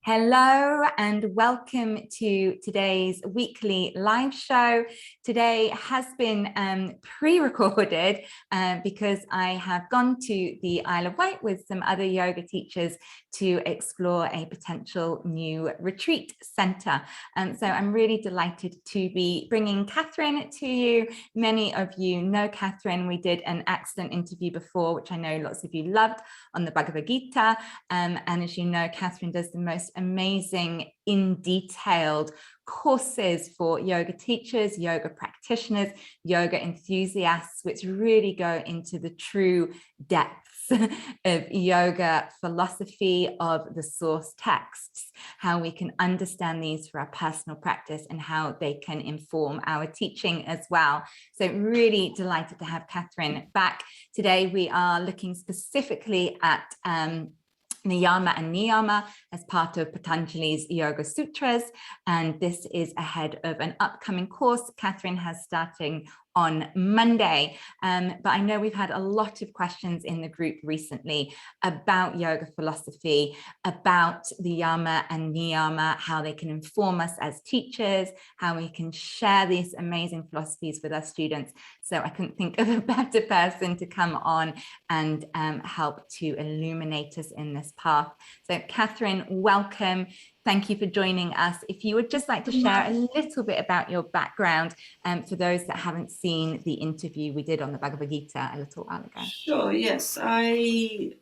Hello and welcome to today's weekly live show. Today has been pre-recorded because I have gone to the Isle of Wight with some other yoga teachers to explore a potential new retreat centre. So I'm really delighted to be bringing Katharine to you. Many of you know Katharine. We did an excellent interview before, which I know lots of you loved, on the Bhagavad-Gita. And as you know, Katharine does the most amazing in-detailed courses for yoga teachers, yoga practitioners, yoga enthusiasts, which really go into the true depths of yoga philosophy, of the source texts, how we can understand these for our personal practice and how they can inform our teaching as well. So really delighted to have Katharine back. Today we are looking specifically at Yama and Niyama as part of Patanjali's Yoga Sutras, and this is ahead of an upcoming course Katharine has starting on Monday. But I know we've had a lot of questions in the group recently about yoga philosophy, about the Yama and Niyama, how they can inform us as teachers, how we can share these amazing philosophies with our students. So I couldn't think of a better person to come on and help to illuminate us in this path. So Katharine, welcome. Thank you for joining us. If you would just like to share a little bit about your background for those that haven't seen the interview we did on the Bhagavad-Gita a little while ago. Sure, yes. Very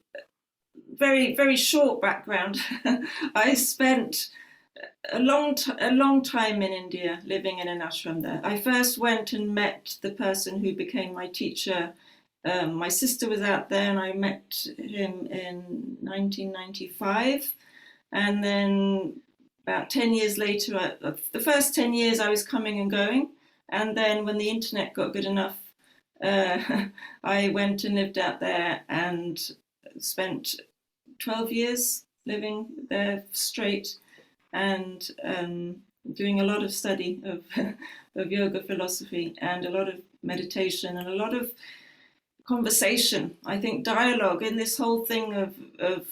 short background. I spent a long time in India living in an ashram there. I first went and met the person who became my teacher. My sister was out there and I met him in 1995. And then about 10 years later, the first 10 years I was coming and going. And then when the internet got good enough, I went and lived out there and spent 12 years living there straight and doing a lot of study of yoga philosophy and a lot of meditation and a lot of conversation. I think dialogue in this whole thing of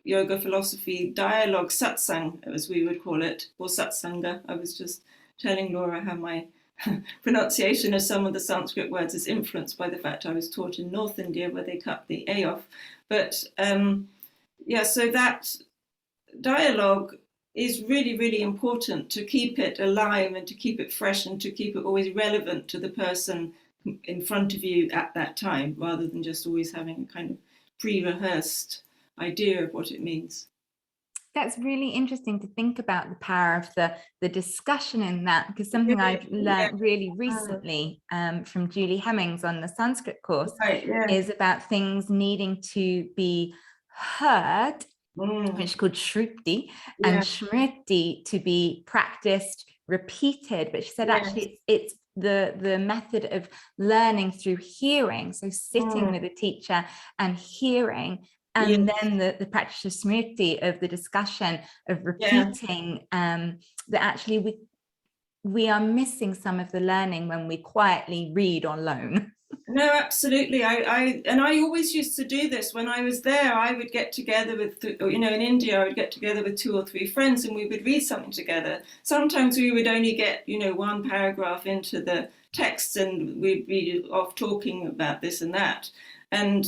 yoga philosophy, dialogue, satsang, as we would call it, or satsanga. I was just telling Laura how my pronunciation of some of the Sanskrit words is influenced by the fact I was taught in North India where they cut the A off. But yeah, so that dialogue is really, really important to keep it alive and to keep it fresh and to keep it always relevant to the person in front of you at that time, rather than just always having a kind of pre-rehearsed idea of what it means. That's really interesting to think about the power of the discussion in that, because something I've learned really recently from Julie Hemmings on the Sanskrit course is about things needing to be heard, which is called shruti, and smriti to be practiced, repeated. But she said actually it's the method of learning through hearing, so sitting with a teacher and hearing, and then the practice of smriti, of the discussion, of repeating, that actually we are missing some of the learning when we quietly read or learn. No, absolutely. I always used to do this when I was there. I would get together with, in India, I would get together with 2 or 3 friends and we would read something together. Sometimes we would only get, 1 paragraph into the text and we'd be off talking about this and that. And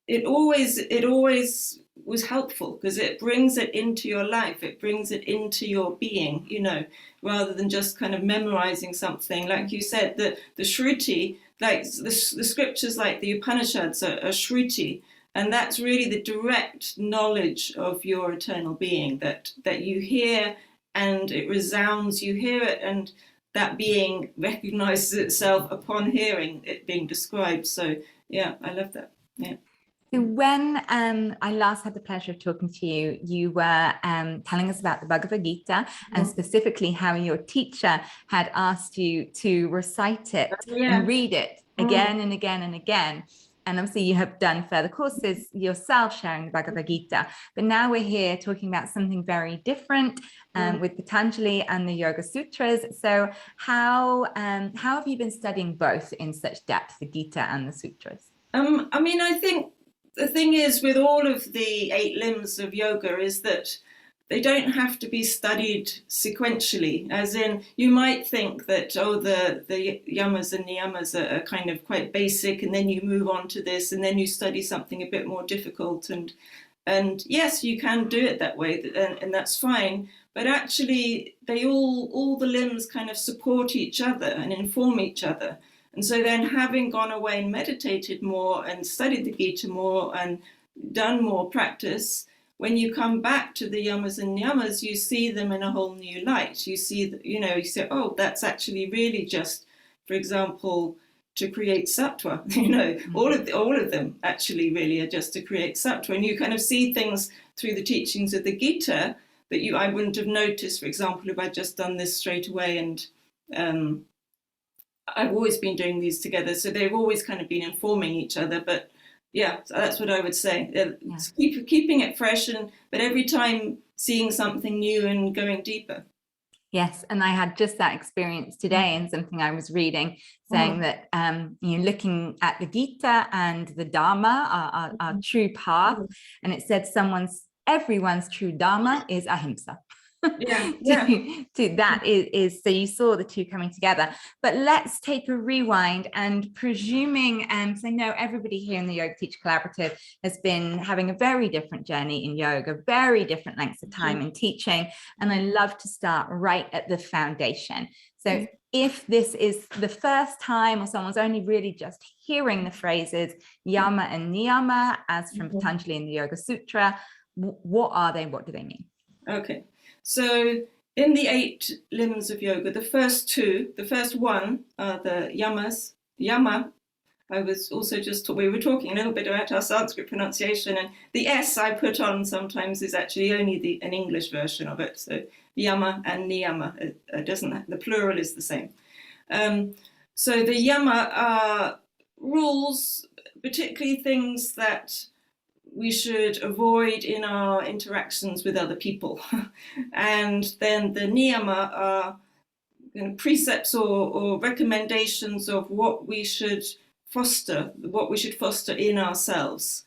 it always was helpful because it brings it into your life. It brings it into your being, rather than just kind of memorizing something. Like you said, the shruti, like the scriptures like the Upanishads are shruti, and that's really the direct knowledge of your eternal being that you hear and it resounds. You hear it and that being recognizes itself upon hearing it being described. So yeah, I love that. Yeah. So when I last had the pleasure of talking to you, you were telling us about the Bhagavad-Gita and specifically how your teacher had asked you to recite it and read it again and again and again. And obviously you have done further courses yourself sharing the Bhagavad-Gita, but now we're here talking about something very different with Patanjali and the Yoga Sutras. So how have you been studying both in such depth, the Gita and the Sutras? I think the thing is with all of the 8 limbs of yoga is that they don't have to be studied sequentially, as in you might think that, oh, the yamas and niyamas are kind of quite basic, and then you move on to this, and then you study something a bit more difficult. And yes, you can do it that way, and that's fine. But actually, all the limbs kind of support each other and inform each other. And so then, having gone away and meditated more and studied the Gita more and done more practice, when you come back to the yamas and niyamas, you see them in a whole new light. You see, you say, oh, that's actually really just, for example, to create sattva. All of them actually really are just to create sattva. And you kind of see things through the teachings of the Gita that I wouldn't have noticed, for example, if I'd just done this straight away. And I've always been doing these together, so they've always kind of been informing each other. But yeah, so that's what I would say. Keeping it fresh, but every time seeing something new and going deeper. Yes, and I had just that experience today in something I was reading, saying that looking at the Gita and the Dharma, our true path, and it said everyone's true Dharma is ahimsa. That is so you saw the two coming together. But let's take a rewind, and presuming, so I know everybody here in the Yoga Teacher Collaborative has been having a very different journey in yoga, very different lengths of time in teaching, and I love to start right at the foundation. So if this is the first time, or someone's only really just hearing the phrases Yama and Niyama as from Patanjali in the Yoga Sutra, what are they? What do they mean? Okay. So in the 8 limbs of yoga, the first one are the yamas. Yama, we were talking a little bit about our Sanskrit pronunciation, and the S I put on sometimes is actually only an English version of it. So Yama and Niyama, the plural is the same. So the Yama are rules, particularly things that we should avoid in our interactions with other people. And then the niyama are precepts or recommendations of what we should foster in ourselves.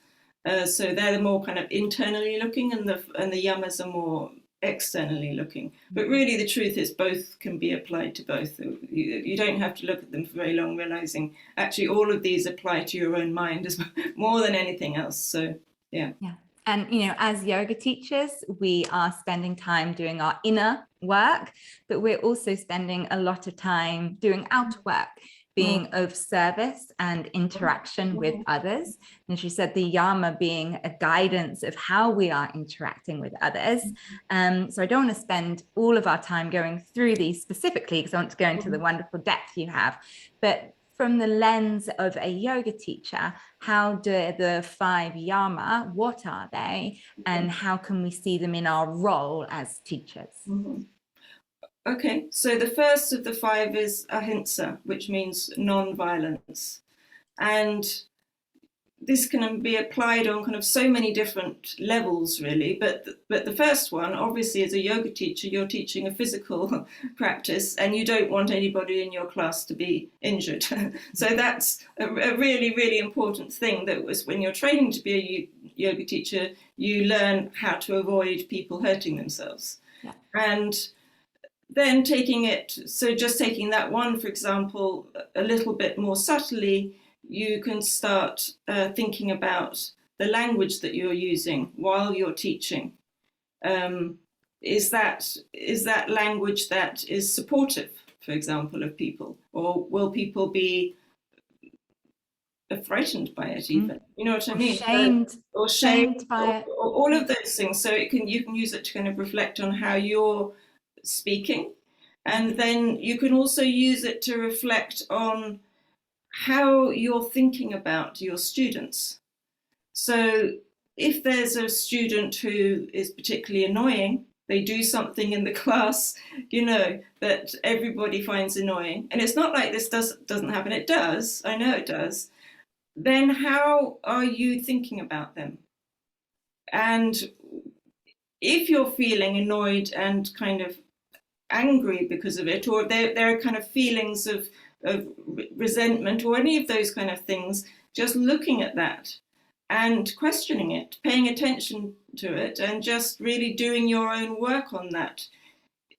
So they're the more kind of internally looking, and the yamas are more externally looking. But really the truth is both can be applied to both. You don't have to look at them for very long, realizing actually all of these apply to your own mind as more than anything else. So yeah. And as yoga teachers, we are spending time doing our inner work, but we're also spending a lot of time doing outer work, being of service and interaction with others. And as you said, the yama being a guidance of how we are interacting with others. So I don't want to spend all of our time going through these specifically, because I want to go into the wonderful depth you have. But from the lens of a yoga teacher, how do the 5 yama, what are they, and how can we see them in our role as teachers? Okay, so the first of the 5 is ahimsa, which means non-violence. And this can be applied on kind of so many different levels, really. But the first one, obviously, as a yoga teacher, you're teaching a physical practice, and you don't want anybody in your class to be injured. So that's a really, really important thing. That was when you're training to be a yoga teacher, you learn how to avoid people hurting themselves. Yeah. And then taking that one, for example, a little bit more subtly, you can start thinking about the language that you're using while you're teaching. Is that language that is supportive, for example, of people, or will people be frightened by it even? You know what I mean? Shamed by it. Or all of those things. So you can use it to kind of reflect on how you're speaking, and then you can also use it to reflect on how you're thinking about your students. So if there's a student who is particularly annoying, they do something in the class, that everybody finds annoying, and it's not like this doesn't happen, it does, I know it does, then how are you thinking about them? And if you're feeling annoyed and kind of angry because of it, or there are kind of feelings of resentment or any of those kind of things, just looking at that and questioning it, paying attention to it, and just really doing your own work on that.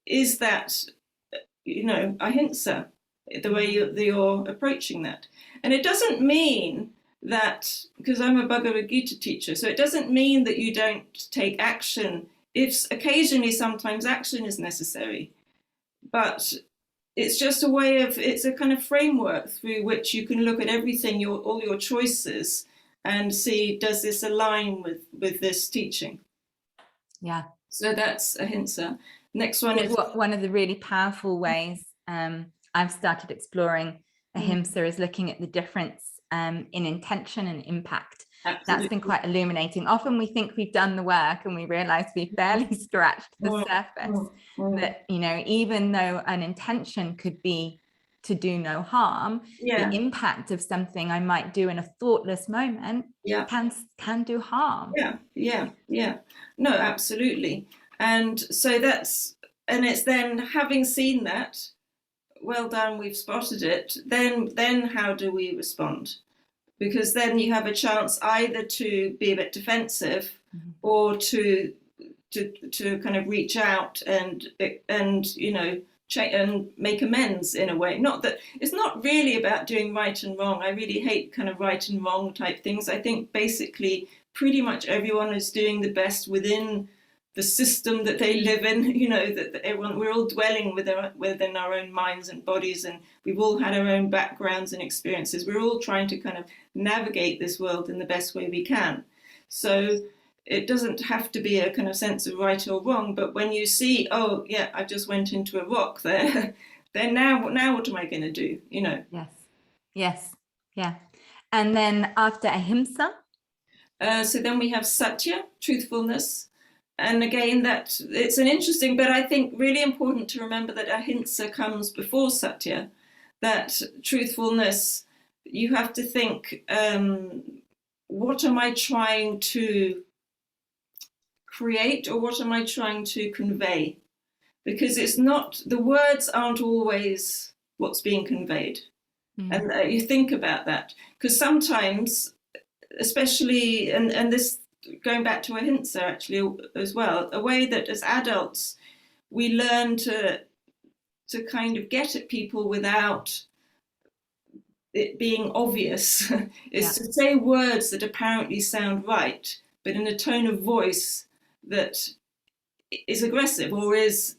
Is that, ahimsa, the way you're approaching that? And it doesn't mean that, because I'm a Bhagavad-Gita teacher, so it doesn't mean that you don't take action. It's occasionally, sometimes action is necessary, but it's just a way of, it's a kind of framework through which you can look at everything, all your choices, and see, does this align with this teaching? Yeah. So that's ahimsa. Next one is one of the really powerful ways I've started exploring ahimsa is looking at the difference in intention and impact. Absolutely. That's been quite illuminating. Often we think we've done the work and we realize we've barely scratched the surface. That, even though an intention could be to do no harm, the impact of something I might do in a thoughtless moment can do harm. No, absolutely. And so it's then, having seen that, well done, we've spotted it, then how do we respond? Because then you have a chance either to be a bit defensive or to kind of reach out and make amends in a way. Not that it's not really about doing right and wrong. I really hate kind of right and wrong type things. I think basically pretty much everyone is doing the best within the system that they live in, that everyone, we're all dwelling within our own minds and bodies, and we've all had our own backgrounds and experiences. We're all trying to kind of navigate this world in the best way we can. So it doesn't have to be a kind of sense of right or wrong, but when you see, oh yeah, I just went into a rock there, then now what am I going to do? Yes. Yeah. And then after ahimsa? So then we have Satya, truthfulness. And again, that it's an interesting, but I think really important to remember that ahimsa comes before Satya, that truthfulness, you have to think, what am I trying to create, or what am I trying to convey? Because it's not, the words aren't always what's being conveyed. And you think about that, because sometimes, especially, and this, going back to ahimsa actually as well, a way that as adults we learn to kind of get at people without it being obvious is to say words that apparently sound right, but in a tone of voice that is aggressive or is,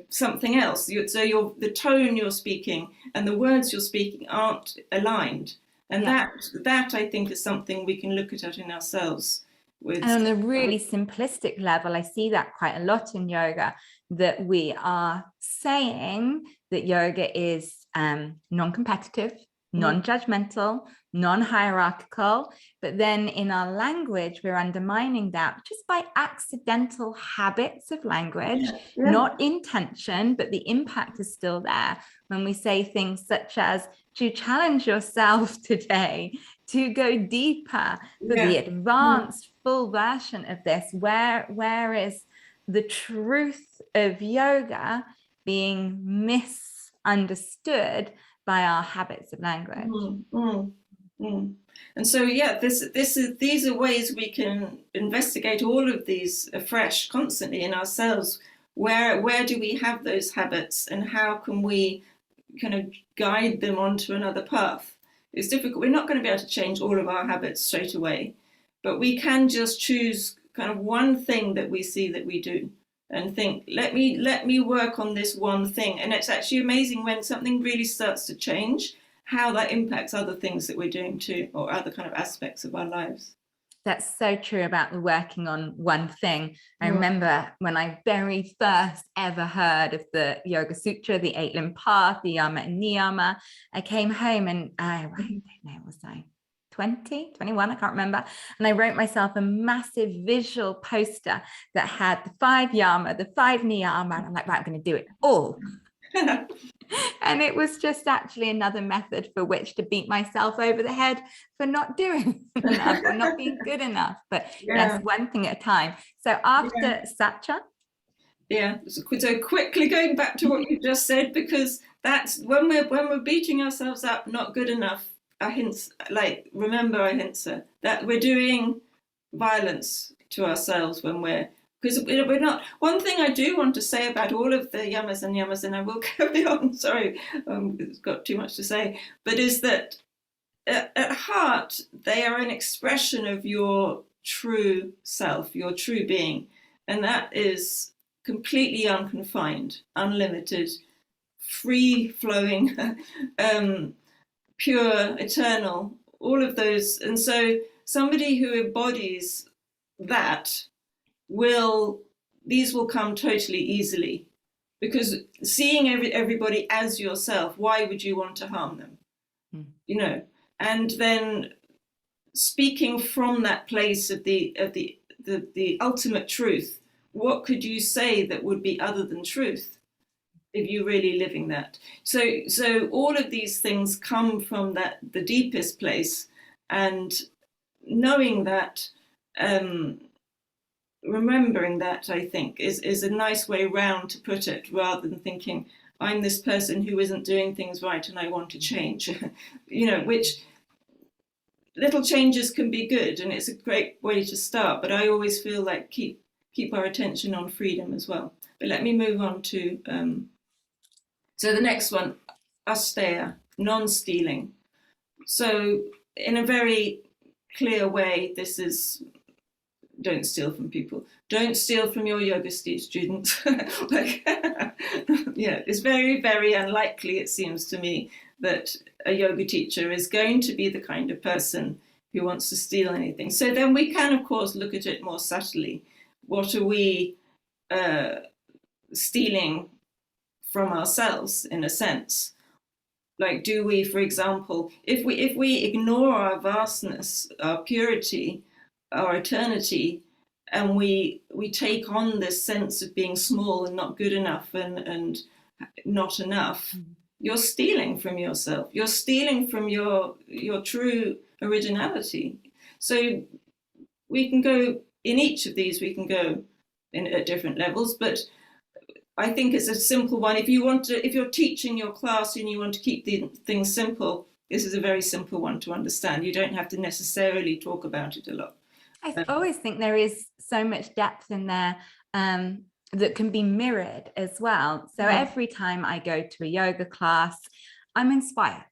something else. So the tone you're speaking and the words you're speaking aren't aligned. And that I think is something we can look at in ourselves. And on a really simplistic level, I see that quite a lot in yoga, that we are saying that yoga is non-competitive, non-judgmental, non-hierarchical, but then in our language, we're undermining that just by accidental habits of language, not intention, but the impact is still there. When we say things such as, to challenge yourself today, to go deeper, for the advanced full version of this, where is the truth of yoga being misunderstood by our habits of language? And so these are ways we can investigate all of these afresh constantly in ourselves. Where do we have those habits, and how can we kind of guide them onto another path? It's difficult. We're not going to be able to change all of our habits straight away, but we can just choose kind of one thing that we see that we do and think, let me work on this one thing. And it's actually amazing when something really starts to change, how that impacts other things that we're doing too, or other kind of aspects of our lives. That's so true about the working on one thing. I remember when I very first ever heard of the Yoga Sutra, the 8-limb path, the Yama Niyama, I came home and I don't know, was I 20, 21, I can't remember. And I wrote myself a massive visual poster that had the 5 Yama, the 5 Niyama, and I'm like, right, I'm going to do it all. And it was just actually another method for which to beat myself over the head for not doing enough or not being good enough. But yes, one thing at a time. So after Satya. So quickly going back to what you just said, because that's when we're beating ourselves up, not good enough, remember ahimsa, that we're doing violence to ourselves when because we're not. One thing I do want to say about all of the yamas and niyamas, and I will carry on, sorry, I've got too much to say, but is that at heart, they are an expression of your true self, your true being. And that is completely unconfined, unlimited, free-flowing, pure, eternal, all of those. And so somebody who embodies that these will come totally easily, because seeing everybody as yourself, why would you want to harm them? You know, and then speaking from that place of the ultimate truth, what could you say that would be other than truth if you're really living that? So all of these things come from the deepest place, and knowing that, remembering that, I think, is a nice way round to put it, rather than thinking, I'm this person who isn't doing things right and I want to change. You know, which little changes can be good, and it's a great way to start, but I always feel like keep our attention on freedom as well. But let me move on to so the next one, Astaire Non-Stealing. So in a very clear way, this is, don't steal from people. Don't steal from your yoga students. Yeah, it's very, very unlikely, it seems to me, that a yoga teacher is going to be the kind of person who wants to steal anything. So then we can, of course, look at it more subtly. What are we stealing from ourselves, in a sense? Like, do we, for example, if we ignore our vastness, our purity, our eternity, and we take on this sense of being small and not good enough and not enough, you're stealing from yourself. You're stealing from your true originality. So we can go in each of these. We can go at different levels, but I think it's a simple one. If you're teaching your class and you want to keep the things simple, this is a very simple one to understand. You don't have to necessarily talk about it a lot. I always think there is so much depth in there that can be mirrored as well. So every time I go to a yoga class, I'm inspired.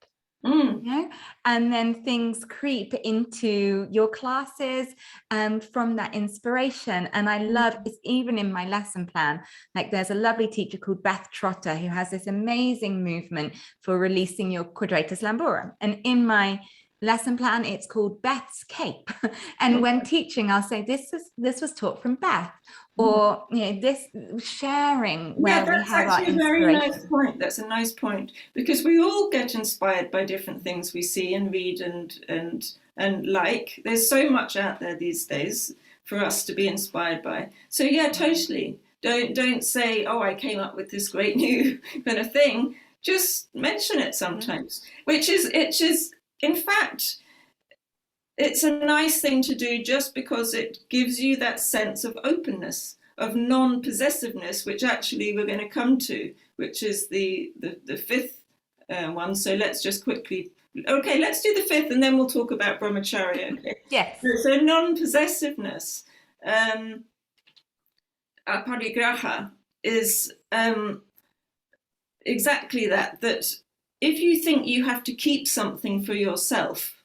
You know? And then things creep into your classes from that inspiration. And I love it's even in my lesson plan. Like, there's a lovely teacher called Beth Trotter who has this amazing movement for releasing your quadratus lumborum. And in my lesson plan, it's called Beth's Cape. And when teaching, I'll say this was taught from Beth, or this sharing where we have our inspiration. That's actually a very nice point. That's a nice point, because we all get inspired by different things we see and read and like. There's so much out there these days for us to be inspired by. So yeah, totally. Don't say, oh, I came up with this great new kind of thing. Just mention it sometimes, which is in fact, it's a nice thing to do, just because it gives you that sense of openness, of non-possessiveness, which actually we're going to come to, which is the fifth one. So let's just quickly, let's do the fifth, and then we'll talk about brahmacharya. Okay? Yes. So non-possessiveness, aparigraha, is exactly that if you think you have to keep something for yourself,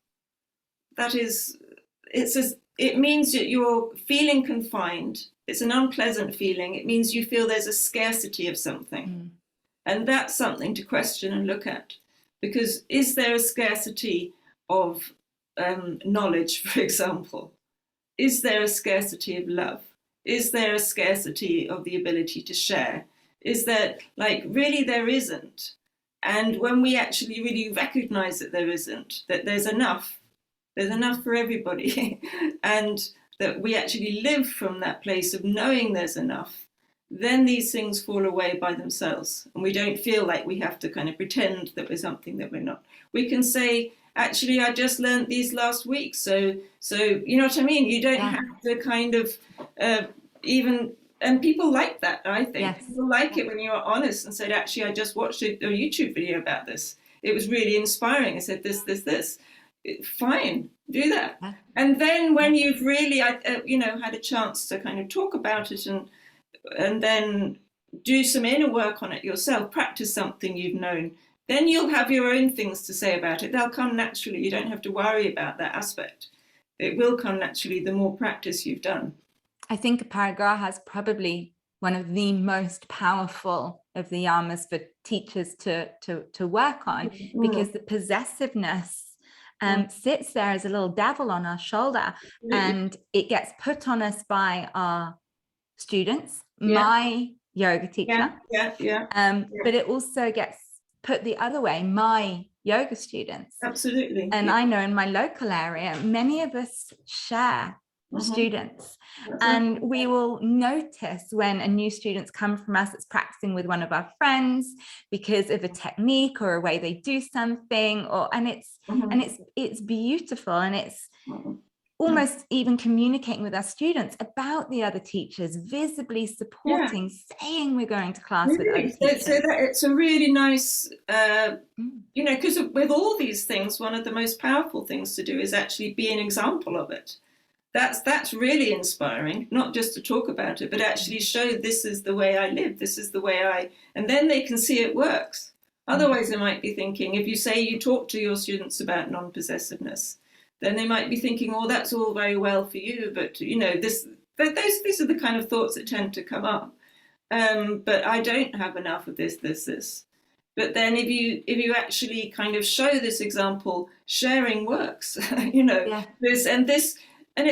it means that you're feeling confined. It's an unpleasant feeling. It means you feel there's a scarcity of something. And that's something to question and look at. Because is there a scarcity of knowledge, for example? Is there a scarcity of love? Is there a scarcity of the ability to share? Is there, really there isn't. And when we actually really recognize that there isn't, that there's enough for everybody, and that we actually live from that place of knowing there's enough, then these things fall away by themselves. And we don't feel like we have to kind of pretend that we're something that we're not. We can say, actually, I just learned these last week. So you know what I mean? You don't have to kind of and people like that, I think. Yes. People like it when you're honest and said, actually, I just watched a YouTube video about this. It was really inspiring. I said this. fine, do that. Yeah. And then when you've really, had a chance to kind of talk about it and then do some inner work on it yourself, practice something you've known, then you'll have your own things to say about it. They'll come naturally. You don't have to worry about that aspect. It will come naturally the more practice you've done. I think Aparigraha is probably one of the most powerful of the yamas for teachers to work on, because the possessiveness sits there as a little devil on our shoulder, and it gets put on us by our students, my yoga teacher, but it also gets put the other way, my yoga students. Absolutely. And I know in my local area, many of us share students, and we will notice when a new student's come from us that's practicing with one of our friends because of a technique or a way they do something, and it's beautiful, and it's almost even communicating with our students about the other teachers, visibly supporting, saying we're going to class with other teachers. So that it's a really nice, because with all these things, one of the most powerful things to do is actually be an example of it. That's really inspiring, not just to talk about it, but actually show this is the way I live, this is the way and then they can see it works. Otherwise, they might be thinking, if you say you talk to your students about non-possessiveness, then they might be thinking, oh, that's all very well for you, but these are the kind of thoughts that tend to come up. But I don't have enough of this. But then if you actually kind of show this example, sharing works, and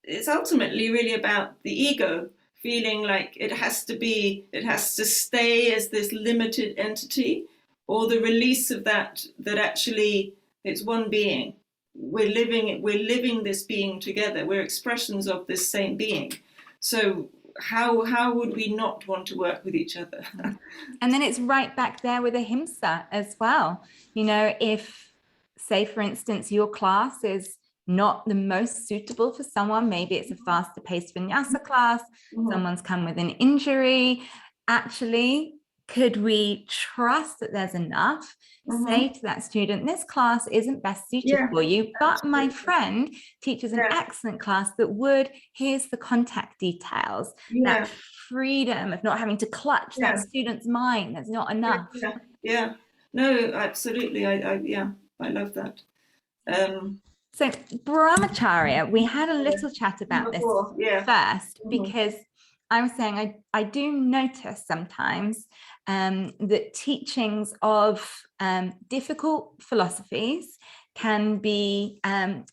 it's ultimately really about the ego feeling like it has to stay as this limited entity, or the release of that actually it's one being. We're living this being together. We're expressions of this same being. So how would we not want to work with each other? And then it's right back there with ahimsa as well. If, say, for instance, your class is not the most suitable for someone, maybe it's a faster paced vinyasa class, someone's come with an injury, actually, could we trust that there's enough? Say to that student, this class isn't best suited for you, but my friend teaches an excellent class here's the contact details, that freedom of not having to clutch that student's mind. That's not enough. No, absolutely. I love that. So brahmacharya, we had a little chat about this first, because I was saying I do notice sometimes that teachings of difficult philosophies can be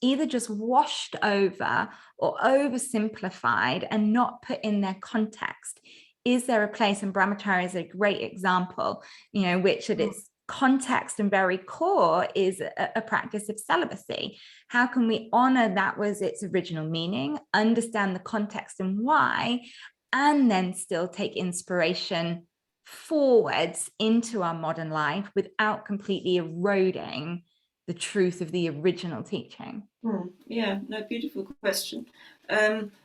either just washed over or oversimplified and not put in their context. Is there a place, and brahmacharya is a great example, which at its context and very core is a practice of celibacy. How can we honor that was its original meaning, understand the context and why, and then still take inspiration forwards into our modern life without completely eroding the truth of the original teaching? Beautiful question.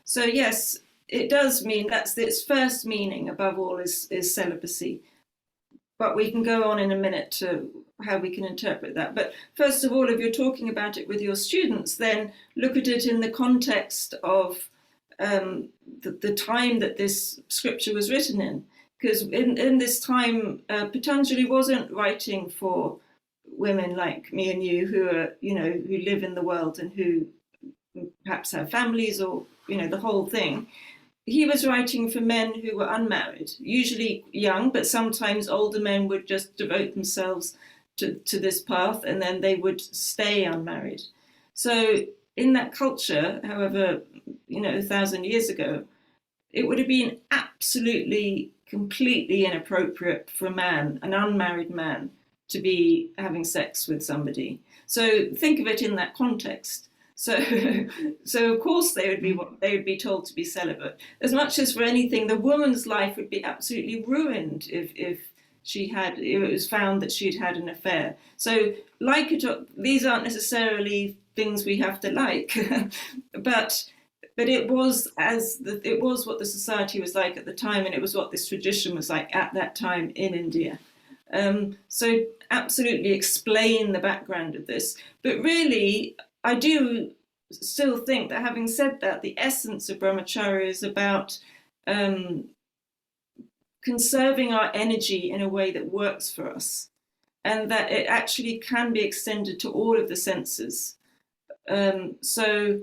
So yes, it does mean that's its first meaning above all is celibacy. But we can go on in a minute to how we can interpret that. But first of all, if you're talking about it with your students, then look at it in the context of the time that this scripture was written in. Because in this time, Patanjali wasn't writing for women like me and you who are, who live in the world and who perhaps have families or, the whole thing. He was writing for men who were unmarried, usually young, but sometimes older men would just devote themselves to this path and then they would stay unmarried. So in that culture, however, 1,000 years ago, it would have been absolutely, completely inappropriate for a man, an unmarried man, to be having sex with somebody. So think of it in that context. So of course they would be told to be celibate. As much as for anything, the woman's life would be absolutely ruined if it was found that she'd had an affair. So these aren't necessarily things we have to like, but it was what the society was like at the time, and it was what this tradition was like at that time in India. So absolutely explain the background of this. But really, I do still think that, having said that, the essence of brahmacharya is about conserving our energy in a way that works for us, and that it actually can be extended to all of the senses. So,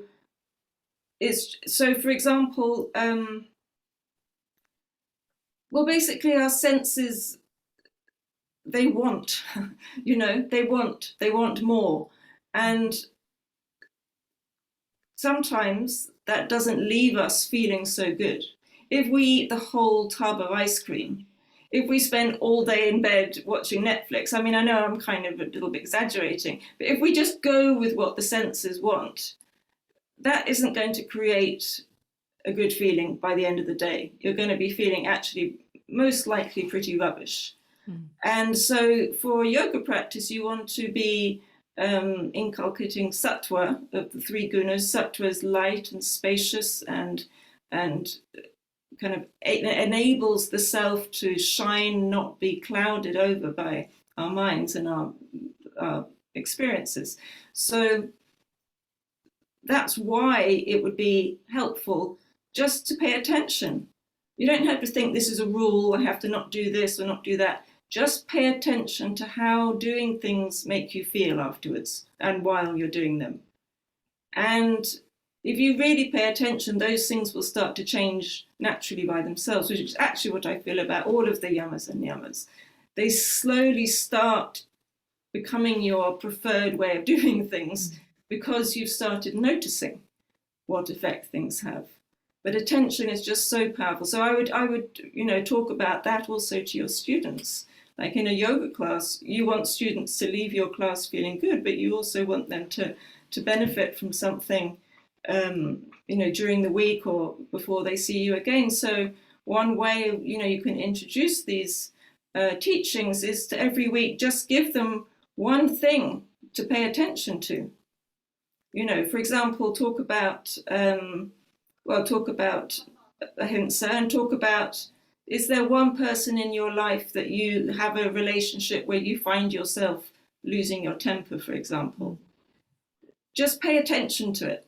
for example, well, basically our senses, they want, they want more. And sometimes that doesn't leave us feeling so good. If we eat the whole tub of ice cream, if we spend all day in bed watching Netflix, I mean, I know I'm kind of a little bit exaggerating, but if we just go with what the senses want, that isn't going to create a good feeling by the end of the day. You're going to be feeling actually most likely pretty rubbish. And so for yoga practice, you want to be inculcating sattva of the three gunas. Sattva is light and spacious and kind of enables the self to shine, not be clouded over by our minds and our experiences. So that's why it would be helpful just to pay attention. You don't have to think this is a rule, I have to not do this or not do that. Just pay attention to how doing things make you feel afterwards and while you're doing them. And if you really pay attention, those things will start to change naturally by themselves, which is actually what I feel about all of the yamas and niyamas. They slowly start becoming your preferred way of doing things because you've started noticing what effect things have. But attention is just so powerful. So I would talk about that also to your students. Like in a yoga class, you want students to leave your class feeling good, but you also want them to benefit from something, during the week or before they see you again. So one way, you can introduce these teachings is to every week just give them one thing to pay attention to. For example, talk about ahimsa, and talk about, is there one person in your life that you have a relationship where you find yourself losing your temper, for example? Just pay attention to it.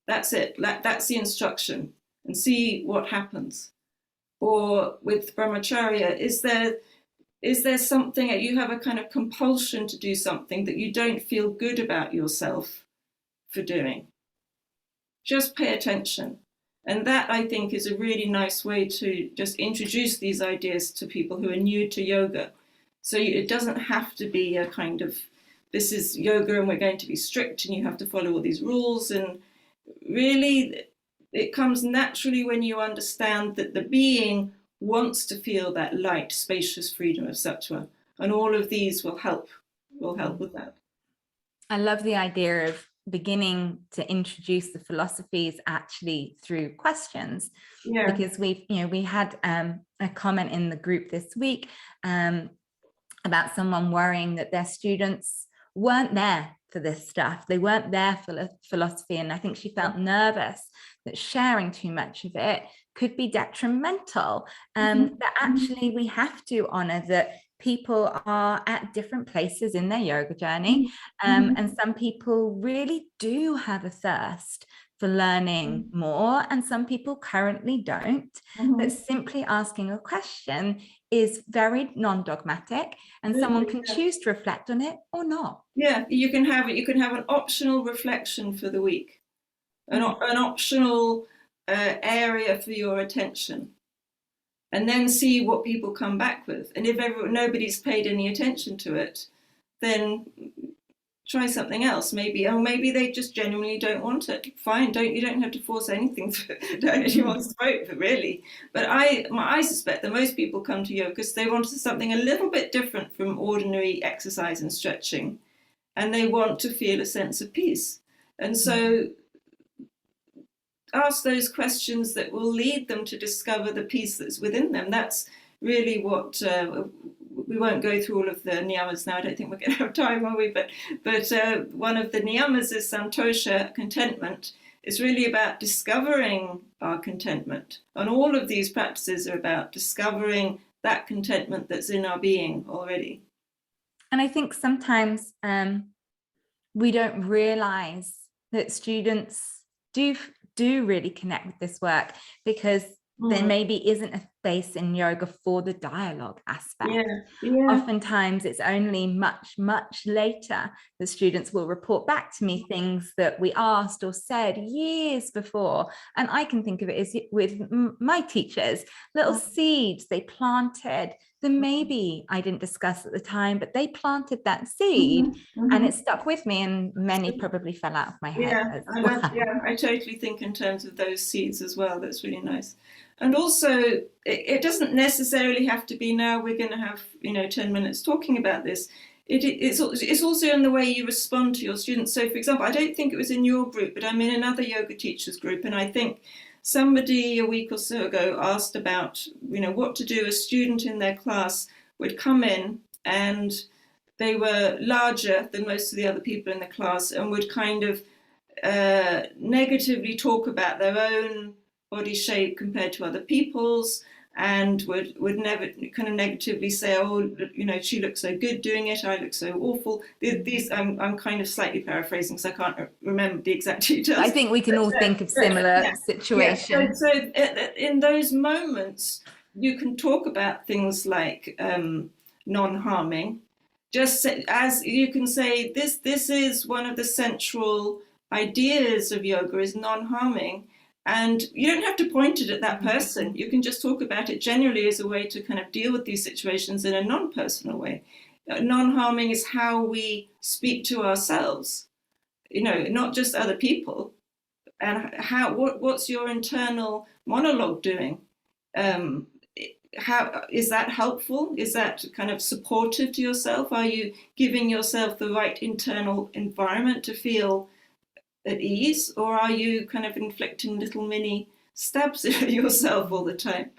That's it. That's the instruction, and see what happens. Or with brahmacharya, is there something that you have a kind of compulsion to do something that you don't feel good about yourself for doing? Just pay attention. And that, I think, is a really nice way to just introduce these ideas to people who are new to yoga. So it doesn't have to be a kind of, this is yoga and we're going to be strict and you have to follow all these rules. And really, it comes naturally when you understand that the being wants to feel that light, spacious freedom of sattva. And all of these will help with that. I love the idea of beginning to introduce the philosophies actually through questions. Because we had a comment in the group this week about someone worrying that their students weren't there for this stuff. They weren't there for philosophy, and I think she felt nervous that sharing too much of it could be detrimental. That actually we have to honor that people are at different places in their yoga journey, and some people really do have a thirst for learning more, and some people currently don't. But simply asking a question is very non-dogmatic, and someone can choose to reflect on it or not. Yeah, you can have an optional reflection for the week, an optional area for your attention, and then see what people come back with. And if nobody's paid any attention to it, then try something else. Maybe they just genuinely don't want it. Fine, you don't have to force anything down anyone's throat, really. But I suspect that most people come to yoga because they wanted something a little bit different from ordinary exercise and stretching, and they want to feel a sense of peace. And so ask those questions that will lead them to discover the peace that's within them. That's really what we won't go through all of the niyamas now. I don't think we're going to have time, are we? But one of the niyamas is santosha, contentment. It's really about discovering our contentment. And all of these practices are about discovering that contentment that's in our being already. And I think sometimes we don't realize that students do really connect with this work, because there maybe isn't a space in yoga for the dialogue aspect. Oftentimes it's only much later the students will report back to me things that we asked or said years before. And I can think of it as, with my teachers, little seeds they planted that maybe I didn't discuss at the time, but they planted that seed and it stuck with me, and many probably fell out of my head. I totally think in terms of those seeds as well. That's really nice. And also, it doesn't necessarily have to be now we're going to have 10 minutes talking about this. It's also in the way you respond to your students. So, for example, I don't think it was in your group, but I'm in another yoga teachers group, and I think somebody a week or so ago asked about what to do. A student in their class would come in and they were larger than most of the other people in the class and would kind of negatively talk about their own body shape compared to other people's, and would never kind of negatively say, oh, she looks so good doing it, I look so awful. These I'm kind of slightly paraphrasing because I can't remember the exact details. I think we can all think of similar situations. So in those moments, you can talk about things like non-harming. Just as you can say, this is one of the central ideas of yoga, is non-harming. And you don't have to point it at that person. You can just talk about it generally as a way to kind of deal with these situations in a non-personal way. Non-harming is how we speak to ourselves, not just other people. And what's your internal monologue doing? How is that helpful? Is that kind of supportive to yourself? Are you giving yourself the right internal environment to feel at ease, or are you kind of inflicting little mini stabs at yourself all the time?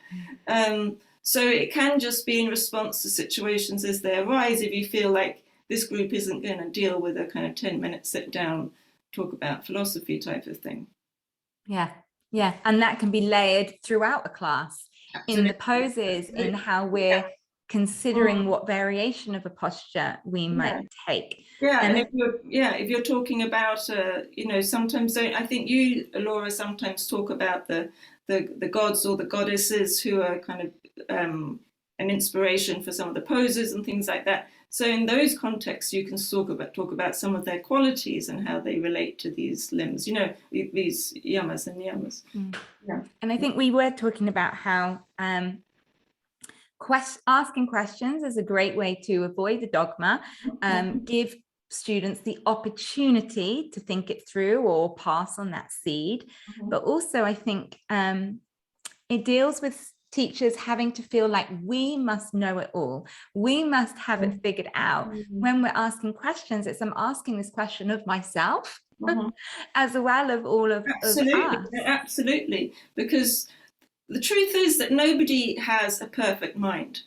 So it can just be in response to situations as they arise. If you feel like this group isn't going to deal with a kind of 10-minute sit down, talk about philosophy type of thing. Yeah, and that can be layered throughout a class. Absolutely. In the poses, in how we're considering what variation of a posture we might take. And if you're talking about sometimes I think you, Laura, sometimes talk about the gods or the goddesses who are kind of an inspiration for some of the poses and things like that. So in those contexts, you can talk about some of their qualities and how they relate to these limbs, these yamas and niyamas. And I think we were talking about how asking questions is a great way to avoid the dogma, give students the opportunity to think it through or pass on that seed. But also I think it deals with teachers having to feel like we must know it all. We must have it figured out. When we're asking questions, I'm asking this question of myself as well of all of us. Absolutely. Because the truth is that nobody has a perfect mind.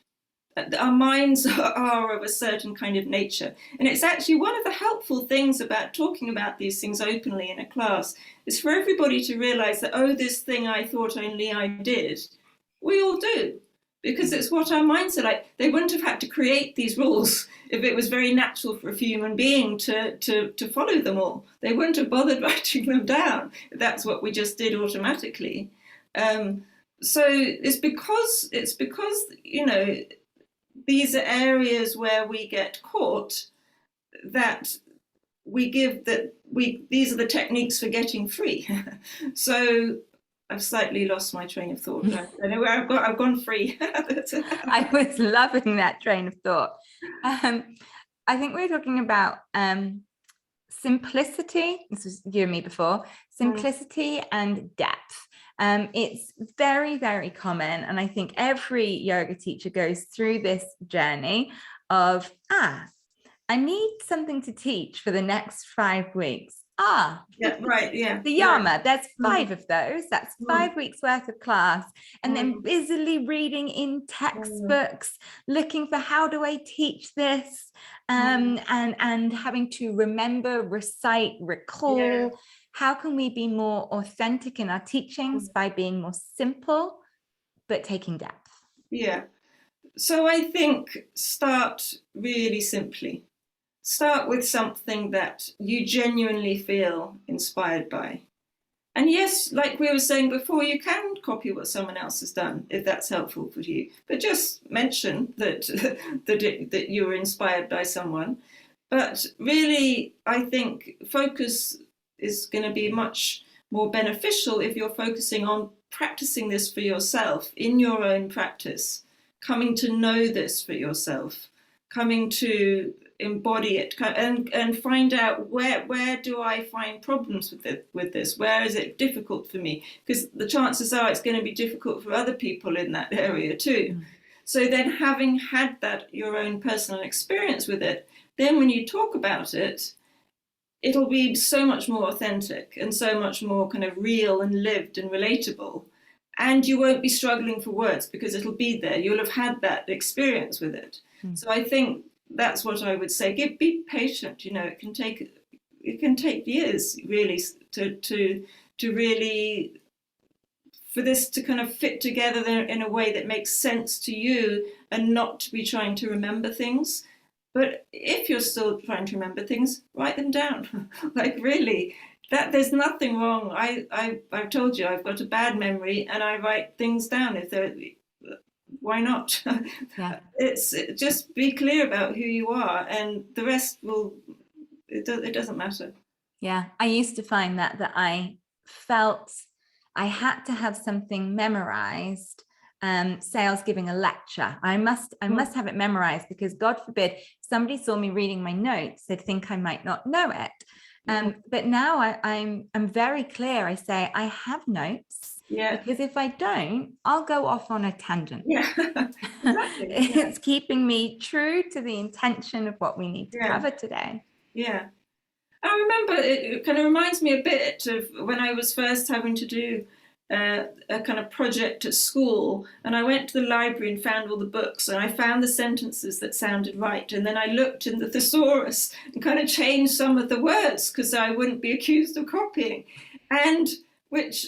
Our minds are of a certain kind of nature. And it's actually one of the helpful things about talking about these things openly in a class is for everybody to realize that, oh, this thing I thought only I did, we all do. Because it's what our minds are like. They wouldn't have had to create these rules if it was very natural for a human being to follow them all. They wouldn't have bothered writing them down if that's what we just did automatically. So it's because these are areas where we get caught that these are the techniques for getting free. So I've slightly lost my train of thought. I know where I've gone free. I was loving that train of thought. I think we were talking about simplicity. This was you and me before. Simplicity and depth. It's very, very common. And I think every yoga teacher goes through this journey of, I need something to teach for the next 5 weeks. The Yama, there's 5 of those. That's 5 weeks worth of class. And then busily reading in textbooks, looking for how do I teach this? And having to remember, recite, recall. How can we be more authentic in our teachings by being more simple, but taking depth? Yeah. So I think start really simply. Start with something that you genuinely feel inspired by. And yes, like we were saying before, you can copy what someone else has done if that's helpful for you. But just mention that that you were inspired by someone. But really, I think focus is going to be much more beneficial if you're focusing on practicing this for yourself in your own practice, coming to know this for yourself, coming to embody it and find out where do I find problems with this, where is it difficult for me, because the chances are it's going to be difficult for other people in that area too. So then, having had that your own personal experience with it, then when you talk about it, it'll be so much more authentic and so much more kind of real and lived and relatable, and you won't be struggling for words because it'll be there. You'll have had that experience with it. So I think that's what I would say. Be patient. You know, it can take years really to really for this to kind of fit together in a way that makes sense to you, and not to be trying to remember things. But if you're still trying to remember things, write them down. Like really, that there's nothing wrong. I've told you I've got a bad memory, and I write things down if they're. Why not? Yeah. It's just be clear about who you are, and the rest it doesn't matter. Yeah, I used to find that I felt I had to have something memorized. Say I was giving a lecture, I must have it memorized, because God forbid somebody saw me reading my notes, they'd think I might not know it. But now I'm very clear. I say I have notes. Yeah. Because if I don't, I'll go off on a tangent. Yeah. Exactly. It's keeping me true to the intention of what we need to cover today. Yeah. I remember it kind of reminds me a bit of when I was first having to do a kind of project at school, and I went to the library and found all the books, and I found the sentences that sounded right, and then I looked in the thesaurus and kind of changed some of the words because I wouldn't be accused of copying, and which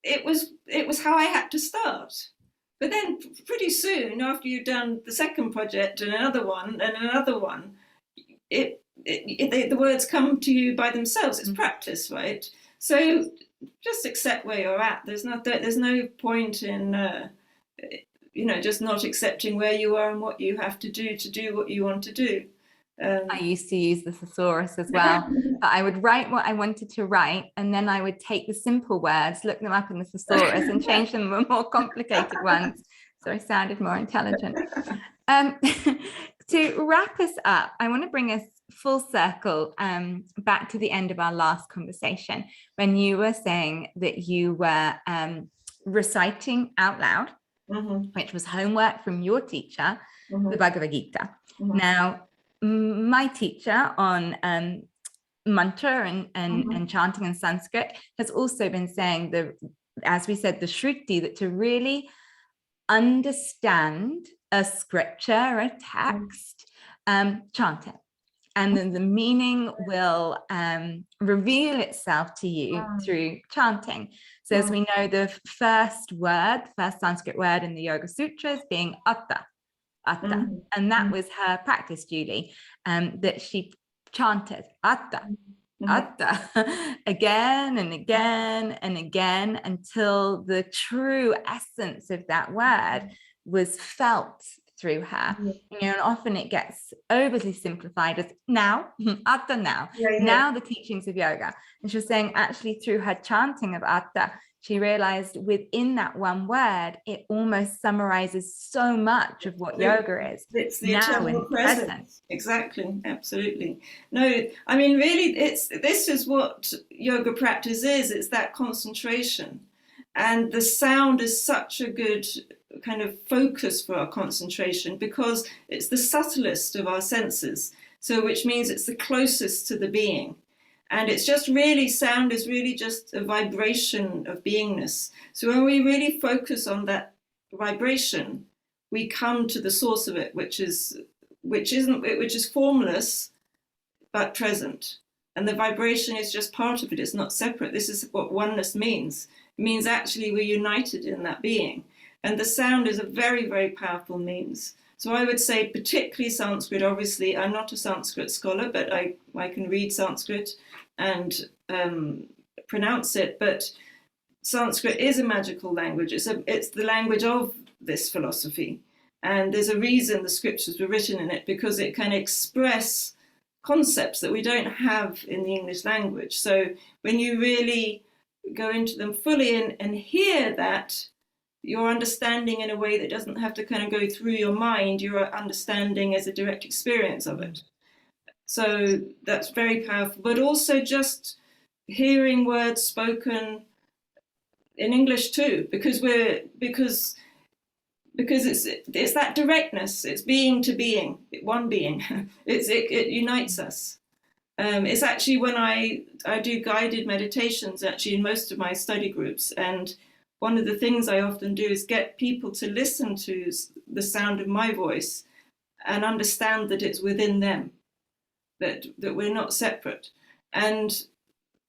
it was how I had to start. But then pretty soon after you've done the second project and another one, the words come to you by themselves. It's practice, right? So just accept where you're at. There's no point in just not accepting where you are and what you have to do what you want to do. I used to use the thesaurus as well, but I would write what I wanted to write, and then I would take the simple words, look them up in the thesaurus, and change them to more complicated ones, so I sounded more intelligent. To wrap us up, I want to bring us full circle back to the end of our last conversation, when you were saying that you were reciting out loud, which was homework from your teacher, the Bhagavad-Gita. Now, my teacher on mantra and chanting in Sanskrit has also been saying, as we said, the Shruti, that to really understand a scripture, a text, chant it. And then the meaning will reveal itself to you through chanting. So as we know, the first Sanskrit word in the Yoga Sutras being atta. And that was her practice, Julie, that she chanted atta, again and again and again, until the true essence of that word was felt through her. And often it gets overly simplified as now, atta now, now the teachings of yoga. And she was saying actually through her chanting of atta, she realized within that one word, it almost summarizes so much of what yoga is. It's the eternal presence. Exactly, absolutely. No, I mean, really, this is what yoga practice is. It's that concentration. And the sound is such a good kind of focus for our concentration, because it's the subtlest of our senses. So which means it's the closest to the being. And it's just really, sound is really just a vibration of beingness. So when we really focus on that vibration, we come to the source of it, which is formless but present. And the vibration is just part of it. It's not separate. This is what oneness means. It means actually we're united in that being. And the sound is a very, very powerful means. So I would say particularly Sanskrit. Obviously, I'm not a Sanskrit scholar, but I can read Sanskrit and pronounce it. But Sanskrit is a magical language. It's the language of this philosophy. And there's a reason the scriptures were written in it, because it can express concepts that we don't have in the English language. So when you really go into them fully and hear that, you're understanding in a way that doesn't have to kind of go through your mind. You're understanding as a direct experience of it. So that's very powerful. But also just hearing words spoken in English too, because it's that directness. It's being to being, one being. It unites us. It's actually when I do guided meditations actually in most of my study groups, and one of the things I often do is get people to listen to the sound of my voice and understand that it's within them, that we're not separate. And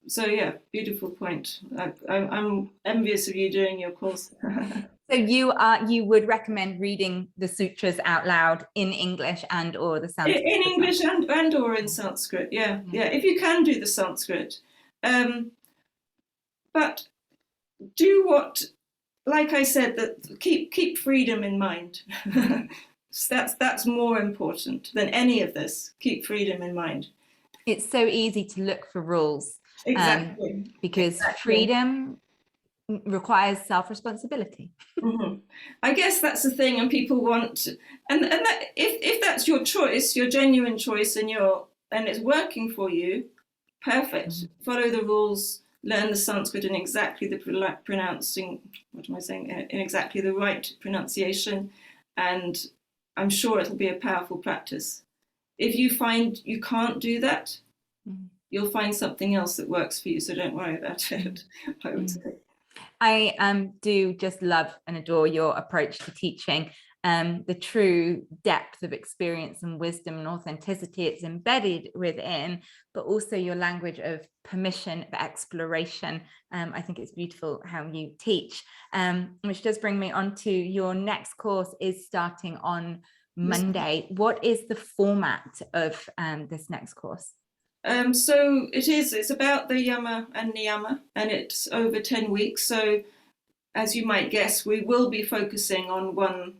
so, yeah, beautiful point. I'm envious of you doing your course. So you would recommend reading the sutras out loud in English and or the Sanskrit? In English and or in Sanskrit, yeah. If you can do the Sanskrit. But do what, like I said, that keep freedom in mind. That's more important than any of this. Keep freedom in mind. It's so easy to look for rules. Exactly. Because freedom requires self-responsibility. Mm-hmm. I guess that's the thing, and people want, and that if that's your choice, your genuine choice, and it's working for you, perfect. Mm-hmm. Follow the rules, learn the Sanskrit in exactly the pronouncing. What am I saying? In exactly the right pronunciation, and I'm sure it'll be a powerful practice. If you find you can't do that, mm-hmm. you'll find something else that works for you. So don't worry about it. I would say. I do just love and adore your approach to teaching, the true depth of experience and wisdom and authenticity it's embedded within, but also your language of permission, of exploration. I think it's beautiful how you teach, which does bring me on to your next course is starting on Monday. What is the format of this next course? So it's about the Yama and Niyama, and it's over 10 weeks. So as you might guess, we will be focusing on one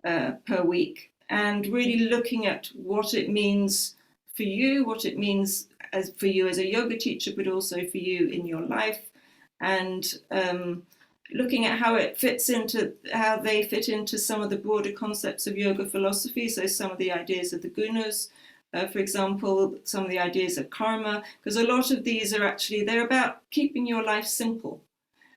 per week and really looking at what it means for you, what it means for you as a yoga teacher, but also for you in your life, and looking at how they fit into some of the broader concepts of yoga philosophy. So some of the ideas of the gunas, for example, some of the ideas of karma, because a lot of these they're about keeping your life simple.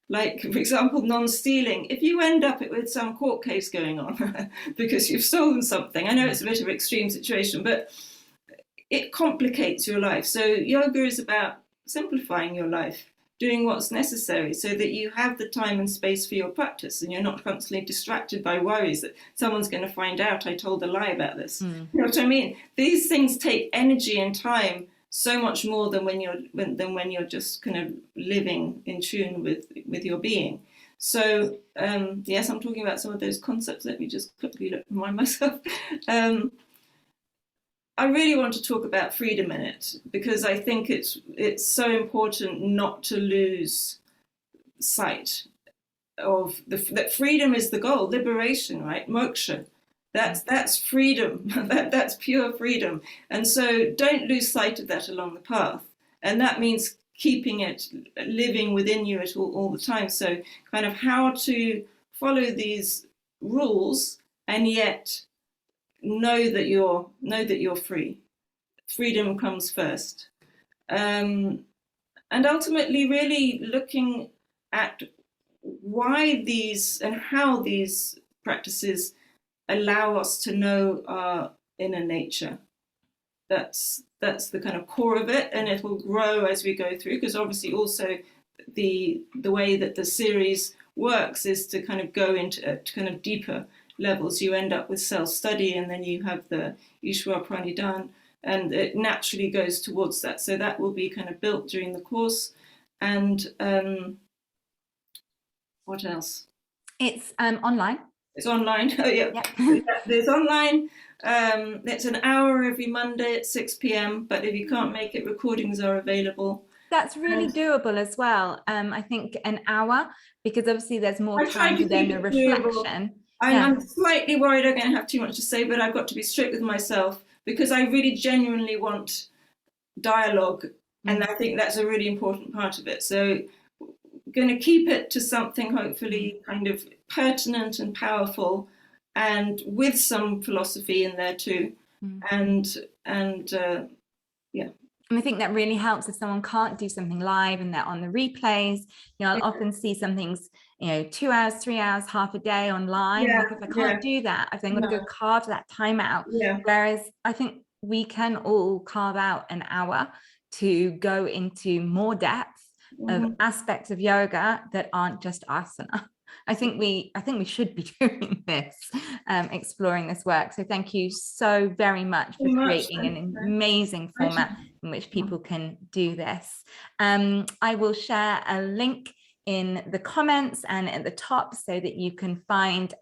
Like, for example, non-stealing. If you end up with some court case going on because you've stolen something, I know it's a bit of an extreme situation, but it complicates your life. So yoga is about simplifying your life, doing what's necessary so that you have the time and space for your practice and you're not constantly distracted by worries that someone's going to find out I told a lie about this. You know what I mean? These things take energy and time so much more than when you're just kind of living in tune with your being. So yes, I'm talking about some of those concepts. Let me just quickly remind myself. I really want to talk about freedom in it because I think it's so important not to lose sight of that freedom is the goal, liberation, right? Moksha. That's freedom. That's pure freedom. And so don't lose sight of that along the path. And that means keeping it living within you at all the time. So kind of how to follow these rules and yet know that you're free. Freedom comes first. And ultimately really looking at why these and how these practices allow us to know our inner nature. That's the kind of core of it, and it will grow as we go through, because obviously also the way that the series works is to kind of go into kind of deeper levels. You end up with self-study, and then you have the Ishvara Pranidhan, and it naturally goes towards that. So that will be kind of built during the course. And what else? It's online. It's online. Oh yeah. Yep. Yeah, there's online. It's an hour every Monday at 6 p.m. But if you can't make it, recordings are available. That's really doable as well. I think an hour, because obviously there's more I try time to for then keep the it doable. reflection. I'm slightly worried I'm going to have too much to say, but I've got to be strict with myself because I really genuinely want dialogue, and I think that's a really important part of it. So I'm going to keep it to something hopefully kind of pertinent and powerful, and with some philosophy in there too. Yeah. And I think that really helps if someone can't do something live and they're on the replays. You know, I'll often see some things, you know, 2 hours, 3 hours, half a day online. Like if I can't do that, I've then got to go carve that time out. Whereas I think we can all carve out an hour to go into more depth of aspects of yoga that aren't just asana. I think we should be doing this, exploring this work. So thank you so very much for creating an amazing format in which people can do this. I will share a link in the comments and at the top so that you can find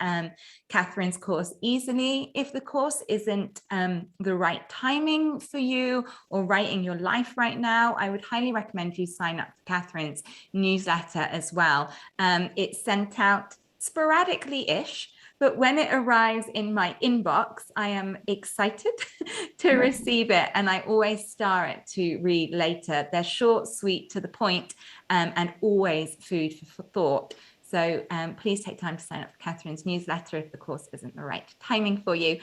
Katharine's course easily. If the course isn't the right timing for you or right in your life right now, I would highly recommend you sign up for Katharine's newsletter as well. It's sent out sporadically-ish, but when it arrives in my inbox, I am excited to receive it, and I always star it to read later. They're short, sweet, to the point, and always food for thought. So please take time to sign up for Katharine's newsletter if the course isn't the right timing for you.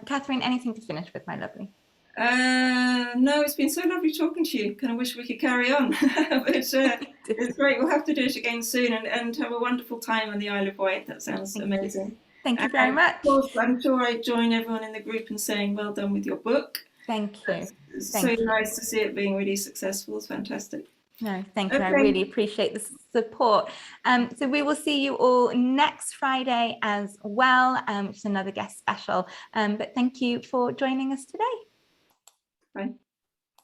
Katharine, anything to finish with, my lovely? No, it's been so lovely talking to you. Kind of wish we could carry on. But it's great. We'll have to do it again soon and have a wonderful time on the Isle of Wight. That sounds amazing. Thank you very much. Of course, I'm sure I join everyone in the group in saying well done with your book. Thank you. It's so nice to see it being really successful. It's fantastic. No, thank you. I really appreciate the support. So we will see you all next Friday as well, which is another guest special. But thank you for joining us today. Bye.